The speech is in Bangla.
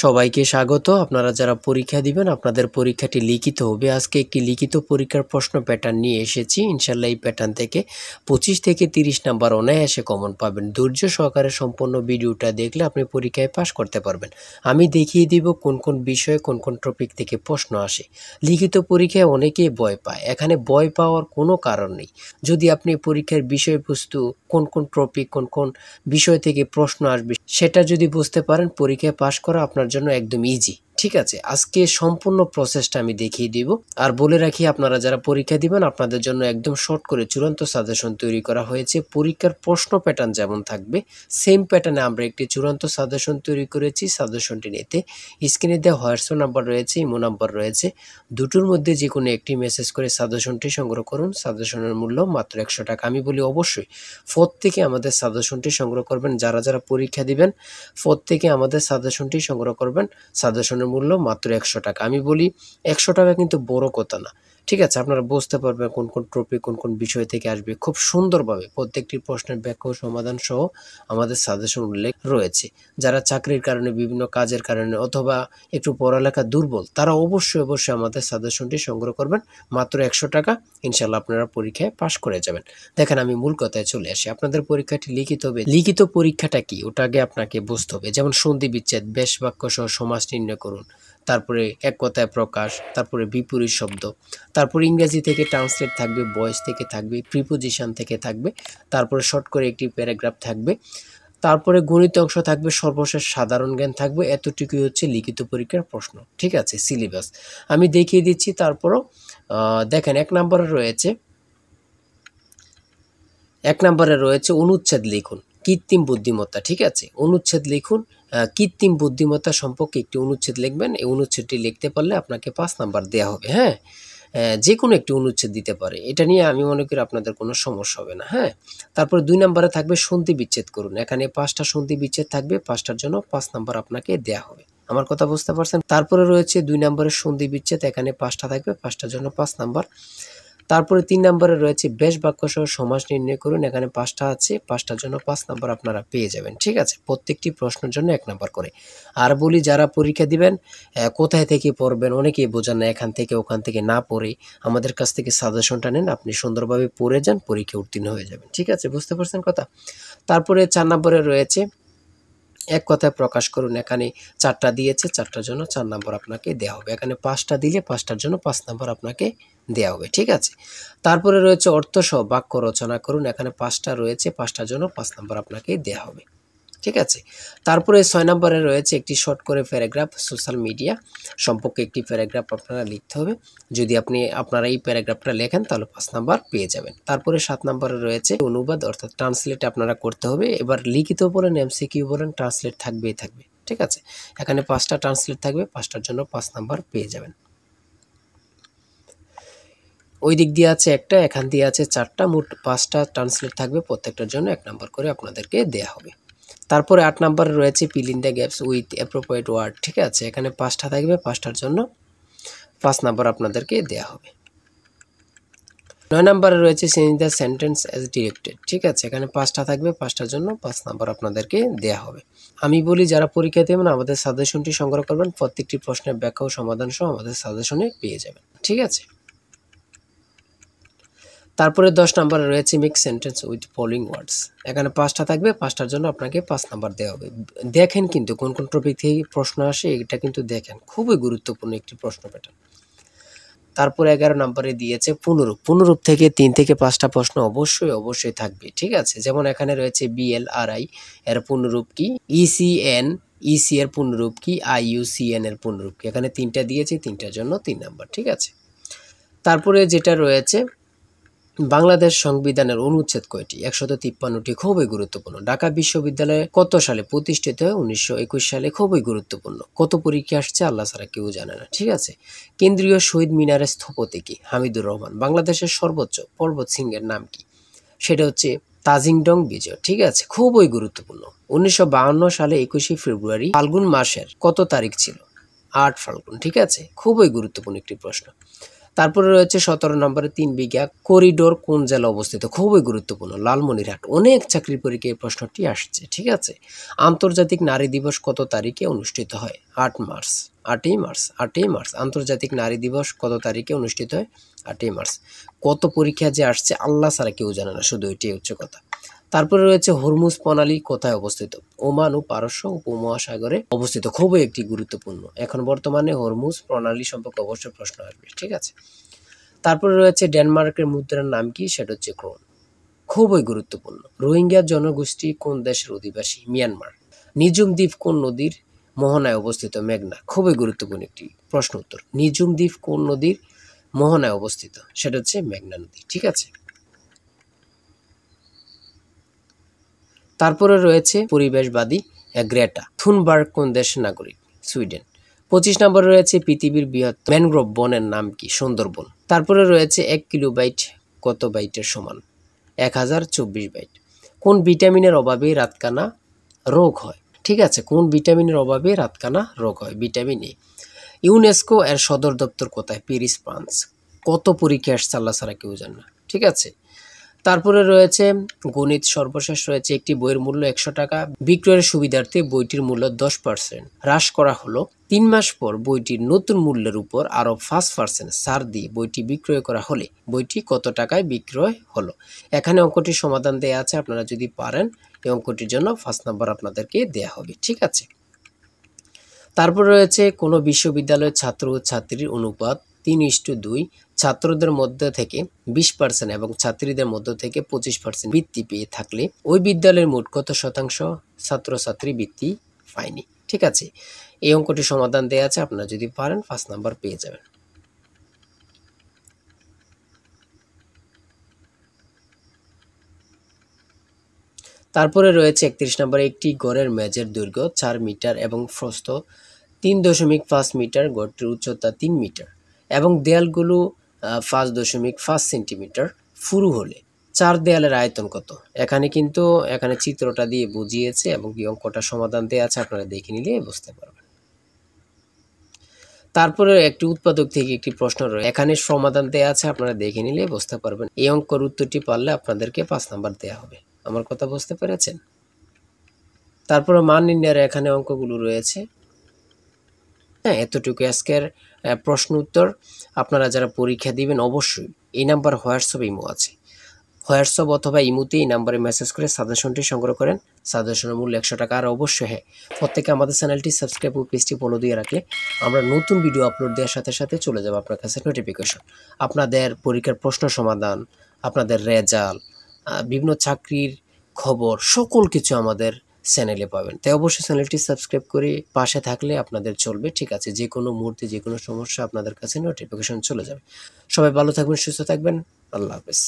সবাইকে স্বাগত। আপনারা যারা পরীক্ষা দিবেন আপনাদের পরীক্ষাটি লিখিত হবে। আজকে একটি লিখিত পরীক্ষার প্রশ্ন প্যাটার্ন নিয়ে এসেছি। ইনশাল্লাহ এই প্যাটার্ন থেকে 25 থেকে 30 নাম্বার অনায়াসে কমন পাবেন। ধৈর্য সহকারে সম্পূর্ণ ভিডিওটা দেখলে আপনি পরীক্ষায় পাস করতে পারবেন। আমি দেখিয়ে দিব কোন কোন বিষয়ে কোন কোন টপিক থেকে প্রশ্ন আসে। লিখিত পরীক্ষায় অনেকেই ভয় পায়, এখানে ভয় পাওয়ার কোনো কারণ নেই। যদি আপনি পরীক্ষার বিষয়বস্তু কোন কোন টপিক কোন কোন বিষয় থেকে প্রশ্ন আসবে সেটা যদি বুঝতে পারেন, পরীক্ষায় পাস করা আপনার জন্য একদম ইজি। ঠিক আছে, আজকে সম্পূর্ণ প্রসেসটা আমি দেখিয়ে দিব। আর বলে রাখি, আপনারা যারা পরীক্ষা দিবেন আপনাদের জন্য একদম শর্ট করে চূড়ান্ত সাজেশন তৈরি করা হয়েছে। পরীক্ষার প্রশ্ন প্যাটার্ন যেমন থাকবে সেম প্যাটার্নে আমরা একটি চূড়ান্ত সাজেশন তৈরি করেছি। সাজেশনটি নিতে স্ক্রিনে দেওয়া হোয়াটসঅ্যাপ নাম্বার রয়েছে, ইমো নাম্বার রয়েছে, দুটোর মধ্যে যে কোনো একটি মেসেজ করে সাজেশনটি সংগ্রহ করুন। সাজেশনের মূল্য মাত্র 100 টাকা। আমি বলি অবশ্যই প্রত্যেকে আমাদের সাজেশনটি সংগ্রহ করবেন। যারা যারা পরীক্ষা দিবেন প্রত্যেকে আমাদের সাজেশনটি সংগ্রহ করবেন। সাজেশনের মূল্য মাত্র 100 টাকা। আমি বলি 100 টাকা কিন্তু বড় কথা না। ঠিক আছে, আপনারা বুঝতে পারবেন কোন কোন টপিক কোন কোন বিষয় থেকে আসবে। খুব সুন্দরভাবে প্রত্যেকটি প্রশ্নের ব্যাখ্যা ও সমাধান সহ আমাদের সাজেশন উল্লেখ রয়েছে। যারা চাকরির কারণে, বিভিন্ন কাজের কারণে অথবা একটু পড়ালেখা দুর্বল, তারা অবশ্যই আমাদের সাজেশনটি সংগ্রহ করবেন। মাত্র 100 টাকা। ইনশাল্লাহ আপনারা পরীক্ষায় পাশ করে যাবেন। দেখেন, আমি মূল কথায় চলে আসি। আপনাদের পরীক্ষাটি লিখিত হবে। লিখিত পরীক্ষাটা কি ওটা আগে আপনাকে বুঝতে হবে। যেমন সন্ধি বিচ্ছেদ, বেশ বাক্য সহ সমাস নির্ণয় করুন, তারপরে এক কথায় প্রকাশ, তারপরে বিপরীত শব্দ, তারপরে ইংরেজি থেকে ট্রান্সলেট থাকবে, ভয়েস থেকে থাকবে, প্রিপোজিশন থেকে থাকবে, তারপরে শর্ট করে একটি প্যারাগ্রাফ থাকবে, তারপরে গণিত অংশ থাকবে, সর্বশেষ সাধারণ জ্ঞান থাকবে। এতটুকুই হচ্ছে লিখিত পরীক্ষার প্রশ্ন। ঠিক আছে, সিলেবাস আমি দেখিয়ে দিচ্ছি। তারপরও দেখেন, এক নম্বরে রয়েছে অনুচ্ছেদ লিখুন, কৃত্রিম বুদ্ধিমত্তা। ঠিক আছে, অনুচ্ছেদ লিখুন, কৃত্রিম বুদ্ধিমত্তা সম্পর্কে একটি অনুচ্ছেদ লিখবেন। এই অনুচ্ছেদটি লিখতে পারলে আপনাকে 5 নাম্বার দেওয়া হবে। হ্যাঁ, যে কোনো একটি অনুচ্ছেদ দিতে পারে, এটা নিয়ে আমি মনে করি আপনাদের কোনো সমস্যা হবে না। হ্যাঁ, তারপর 2 নম্বরে থাকবে সন্ধি বিচ্ছেদ করুন। এখানে 5টা সন্ধি বিচ্ছেদ থাকবে, 5টার জন্য 5 নাম্বার আপনাকে দেওয়া হবে। আমার কথা বুঝতে পারছেন? তারপরে রয়েছে 2 নম্বরের সন্ধি বিচ্ছেদ, এখানে 5টা থাকবে, 5টার জন্য 5 নাম্বার। তারপরে 3 নম্বরে রয়েছে বেশ বাক্য সহ সমাস নির্ণয় করুন। এখানে 5টা আছে, 5টার জন্য 5 নাম্বার আপনারা পেয়ে যাবেন। ঠিক আছে, প্রত্যেকটি প্রশ্নের জন্য 1 নাম্বার করে। আর বলি, যারা পরীক্ষা দিবেন কোথায় থেকে পড়বেন, অনেকেই বোঝেন না। এখান থেকে ওখান থেকে না পড়ে আমাদের কাছ থেকে সাজেশনটা নেন, আপনি সুন্দরভাবে পড়ে যান, পরীক্ষা উত্তীর্ণ হয়ে যাবেন। ঠিক আছে, বুঝতে পারছেন কথা? তারপরে 4 নম্বরে রয়েছে এক কথায় প্রকাশ করুন। এখানে 4টা দিয়েছে, 4টার জন্য 4 নাম্বার আপনাকে দেওয়া হবে। এখানে 5টা দিলে 5টার জন্য 5 নাম্বার আপনাকে দেওয়া হবে। ঠিক আছে, তারপরে রয়েছে অর্থসহ বাক্য রচনা করুন। এখানে 5টা রয়েছে, 5টার জন্য 5 নাম্বার আপনাকে দেওয়া হবে। ঠিক আছে, তারপরে 6 নম্বরে রয়েছে একটি শর্ট করে প্যারাগ্রাফ, সোশ্যাল মিডিয়া সম্পর্কে একটি প্যারাগ্রাফ আপনারা লিখতে হবে। যদি আপনারা এই প্যারাগ্রাফটা লেখেন তাহলে 5 নাম্বার পেয়ে যাবেন। তারপরে 7 নম্বরে রয়েছে অনুবাদ অর্থাৎ ট্রান্সলেট আপনারা করতে হবে। এবার লিখিত বলেন, এমসিকিউ বলেন, ট্রান্সলেট থাকবেই থাকবে। ঠিক আছে, এখানে 5টা ট্রান্সলেট থাকবে, 5টার জন্য 5 নাম্বার পেয়ে যাবেন। ওই দিক দিয়ে আছে একটা, এখান দিয়ে আছে 4টা, মোট 5টা ট্রান্সলেট থাকবে, প্রত্যেকটার জন্য 1 নাম্বার করে আপনাদেরকে দেয়া হবে। তারপরে 8 নম্বরে রয়েছে fill in the gaps with appropriate word. ঠিক আছে, এখানে 5টা থাকবে, 5টার জন্য 5 নাম্বার আপনাদেরকে দেয়া হবে। 9 নম্বরে রয়েছে change the sentence as directed. ঠিক আছে, এখানে 5টা থাকবে, 5টার জন্য 5 নাম্বার আপনাদেরকে দেয়া হবে। আমি বলি, যারা পরীক্ষা দেবেন আমাদের সাজেশনটি সংগ্রহ করবেন। প্রত্যেকটি প্রশ্নের ব্যাখ্যা ও সমাধান সহ আমাদের সাজেশনে পেয়ে যাবেন। ঠিক আছে, তারপরে 10 নম্বরে রয়েছে মেক সেন্টেন্স উইথ ফলোইং ওয়ার্ডস। এখানে 5টা থাকবে, 5টার জন্য আপনাকে 5 নাম্বার দেওয়া হবে। দেখেন কিন্তু কোন কোন টপিক থেকে প্রশ্ন আসে, এটা কিন্তু দেখেন, খুবই গুরুত্বপূর্ণ একটি প্রশ্ন প্যাটার্ন। তারপরে 11 নম্বরে দিয়েছে পুনরূপ। পুনরূপ থেকে 3 থেকে 5টা প্রশ্ন অবশ্যই থাকবে। ঠিক আছে, যেমন এখানে রয়েছে BLRI এর পুনরূপ কি, ECN EC এর পুনরূপ কি, IUCN এর পুনরূপ কি। এখানে 3টা দিয়েছে, 3টার জন্য 3 নাম্বার। ঠিক আছে, তারপরে যেটা রয়েছে বাংলাদেশ সংবিধানের অনুচ্ছেদ কয়টি? 153টি। খুবই গুরুত্বপূর্ণ। ঢাকা বিশ্ববিদ্যালয় কত সালে প্রতিষ্ঠিত হয়? 1921 সালে। খুবই গুরুত্বপূর্ণ। কত পরীক্ষা আসছে আল্লাহ ছাড়া কেউ জানে না। ঠিক আছে, কেন্দ্রীয় শহীদ মিনারের স্থপতি কি? হামিদুর রহমান। বাংলাদেশের সর্বোচ্চ পর্বত শৃঙ্গের নাম কি? সেটা হচ্ছে তাজিংডং বিজয়। ঠিক আছে, খুবই গুরুত্বপূর্ণ। 1952 সালে 21শে ফেব্রুয়ারি ফাল্গুন মাসের কত তারিখ ছিল? 8 ফাল্গুন। ঠিক আছে, খুবই গুরুত্বপূর্ণ একটি প্রশ্ন। তারপরে রয়েছে 17 নম্বরে 3 বিঘা করিডোর কোন জেলা অবস্থিত? খুবই গুরুত্বপূর্ণ, লালমনিরহাট। অনেক চাকরি পরীক্ষায় এই প্রশ্নটি আসছে, ঠিক আছে। আন্তর্জাতিক নারী দিবস কত তারিখে অনুষ্ঠিত হয়? 8 মার্চ। 8ই মার্চ। আন্তর্জাতিক নারী দিবস কত তারিখে অনুষ্ঠিত হয়? 8ই মার্চ। কত পরীক্ষা যে আসছে আল্লাহ ছাড়া কেউ জানে না, শুধু এটাই হচ্ছে কথা। তারপরে রয়েছে হরমুজ প্রণালী কোথায় অবস্থিত? ওমান ও পারস্য উপমহাসাগরে অবস্থিত। খুবই একটি গুরুত্বপূর্ণ। এখন বর্তমানে হরমুজ প্রণালী সম্পর্কে অবশ্যই প্রশ্ন আসবে, ঠিক আছে। তারপরে রয়েছে ডেনমার্কের মুদ্রার নাম কি? সেটা হচ্ছে ক্রোন। খুবই গুরুত্বপূর্ণ। রোহিঙ্গা জনগোষ্ঠী কোন দেশের অধিবাসী? মিয়ানমার। নিঝুম দ্বীপ কোন নদীর মোহনায় অবস্থিত? মেঘনা। খুবই গুরুত্বপূর্ণ একটি প্রশ্ন উত্তর। নিঝুম দ্বীপ কোন নদীর মোহনায় অবস্থিত? সেটা হচ্ছে মেঘনা নদী, ঠিক আছে। তারপরে রয়েছে পরিবেশবাদী গ্রেটা থুনবার্গ কোন দেশের নাগরিক? সুইডেন। 25 নম্বরে রয়েছে পৃথিবীর বৃহৎ ম্যানগ্রোভ বনের নাম কি? সুন্দরবন। তারপরে রয়েছে 1 কিলোবাইট কত বাইটের সমান? 1024 বাইট। কোন ভিটামিনের অভাবে রাতকানা রোগ হয়? ঠিক আছে, কোন ভিটামিনের অভাবে রাতকানা রোগ হয়? Vitamin A. ইউনেস্কো এর সদর দপ্তর কোথায়? Paris, France. কত পরীক্ষা আসছে আল্লাহ ছাড়া কেউ জানে না, ঠিক আছে। তারপরে রয়েছে গণিত। সর্বশেষ রয়েছে একটি বইয়ের মূল্য 100 টাকা বিক্রয়ের সুবিধার্থে বইটির মূল্য 10% হ্রাস করা হলো। 3 মাস পর বইটির নতুন মূল্যের উপর আরও 5% ছাড় দিয়ে বইটি বিক্রয় করা হলে বইটি কত টাকায় বিক্রয় হলো? এখানে অঙ্কটির সমাধান দেয়া আছে, আপনারা যদি পারেন এই অঙ্কটির জন্য 5 নাম্বার আপনাদেরকে দেয়া হবে, ঠিক আছে। তারপর রয়েছে কোনো বিশ্ববিদ্যালয়ের ছাত্র ও ছাত্রীর অনুপাত 3:2, ছাত্রদের মধ্যে থেকে 20% এবং ছাত্রীদের মধ্য থেকে 25% বৃত্তি পেয়ে থাকলে ওই বিদ্যালয়ের মোট কত শতাংশ ছাত্রছাত্রী বৃত্তি পায়নি? ঠিক আছে, এই অঙ্কটির সমাধান দেওয়া আছে, আপনারা যদি পারেন 5 নাম্বার পেয়ে যাবেন। তারপরে রয়েছে 31 নম্বরে একটি গড়ের মেঝের দৈর্ঘ্য 4 মিটার এবং প্রস্থ 3.5 মিটার, গড়টির উচ্চতা 3 মিটার এবং দেয়ালগুলো 5.5 সেন্টিমিটার পুরু হলে 4 দেয়ালের আয়তন কত? এখানে চিত্রটা দিয়ে বুঝিয়েছে এবং কি অঙ্কটা সমাধান দেওয়া আছে, আপনারা দেখে নিলে বুঝতে পারবেন। তারপরে একটি উৎপাদক থেকে একটি প্রশ্ন রয়েছে, এখানে সমাধান দেওয়া আছে, আপনারা দেখে নিলে বুঝতে পারবেন। এই অঙ্কের উত্তরটি পারলে আপনাদেরকে 5 নাম্বার দেওয়া হবে। আমার কথা বুঝতে পেরেছেন? তারপরে মান নির্ণয়ের এখানে অঙ্কগুলো রয়েছে। হ্যাঁ, এতটুকু আজকের প্রশ্ন উত্তর। আপনারা যারা পরীক্ষা দিবেন অবশ্যই এই নাম্বার হোয়াটসঅ্যাপ ইমো আছে, হোয়াটসঅ্যাপ অথবা ইমোতে এই নাম্বারে মেসেজ করে সাজেশনটি সংগ্রহ করেন। সাজেশনের মূল্য 100 টাকা। আর অবশ্যই হ্যাঁ, প্রত্যেকে আমাদের চ্যানেলটি সাবস্ক্রাইব ও পেজটি ফলো দিয়ে রাখলে আমরা নতুন ভিডিও আপলোড দেওয়ার সাথে সাথে চলে যাবে আপনার কাছে নোটিফিকেশন। আপনাদের পরীক্ষার প্রশ্ন সমাধান, আপনাদের রেজাল্ট, বিভিন্ন চাকরির খবর, সকল কিছু আমাদের চ্যানেলে পাবেন। তাই অবশ্যই চ্যানেলটি সাবস্ক্রাইব করে পাশে থাকলে আপনাদের চলবে, ঠিক আছে। যে কোনো মুহূর্তে যে কোনো সমস্যা আপনাদের কাছে নোটিফিকেশন চলে যাবে। সবাই ভালো থাকবেন, সুস্থ থাকবেন। আল্লাহ হাফেজ।